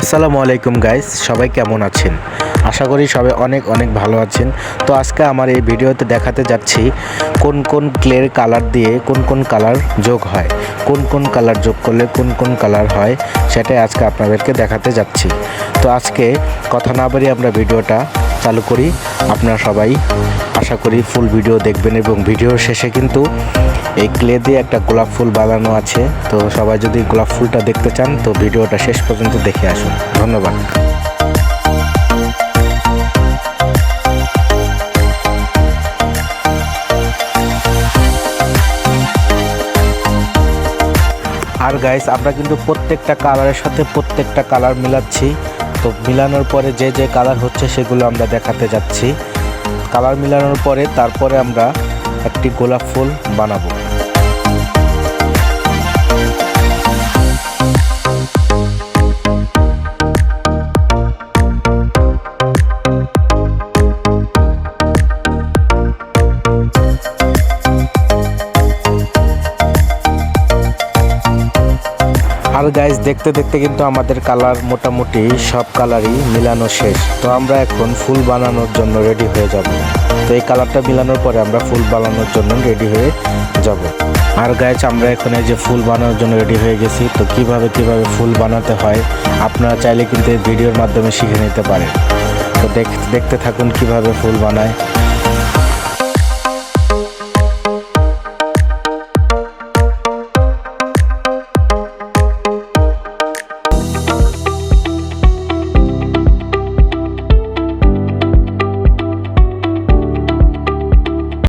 আসসালামু আলাইকুম গাইস, সবাই কেমন আছেন? আশা করি সবাই অনেক অনেক ভালো আছেন। তো আজকে আমার এই ভিডিওতে দেখাতে যাচ্ছি কোন কোন ক্লের কালার দিয়ে কোন কোন কালার যোগ হয়, কোন কোন কালার যোগ করলে কোন কোন কালার হয়, সেটাই আজকে আপনাদেরকে দেখাতে যাচ্ছি। তো আজকে কথা না বাড়িয়ে আমরা ভিডিওটা চালু করি। আপনারা সবাই আশা করি ফুল ভিডিও দেখবেন এবং ভিডিওর শেষে কিন্তু এই ক্লে দিয়ে একটা গোলাপ ফুল বানানো আছে। তো সবাই যদি গোলাপ ফুলটা দেখতে চান তো ভিডিওটা শেষ পর্যন্ত দেখে আসুন। ধন্যবাদ। আর গাইস, আমরা কিন্তু প্রত্যেকটা কালারের সাথে প্রত্যেকটা কালার মিলাচ্ছি। তো মিলানোর পরে যে যে কালার হচ্ছে সেগুলো আমরা দেখাতে যাচ্ছি। কালার মিলানোর পরে তারপরে আমরা একটি গোলাপ ফুল বানাবো। আর গাইস, দেখতে দেখতে কিন্তু আমাদের কালার মোটামুটি সব কালারই মিলানো শেষ। তো আমরা এখন ফুল বানানোর জন্য রেডি হয়ে যাব। তো এই কালারটা মিলানোর পরে আমরা ফুল বানানোর জন্য রেডি হয়ে যাব। আর গাইস, আমরা এখন এই যে ফুল বানানোর জন্য রেডি হয়ে গেছি। তো কিভাবে ফুল বানাতে হয় আপনারা চাইলে কিন্তু এই ভিডিওর মাধ্যমে শিখে নিতে পারেন। তো দেখতে থাকুন কিভাবে ফুল বানায়।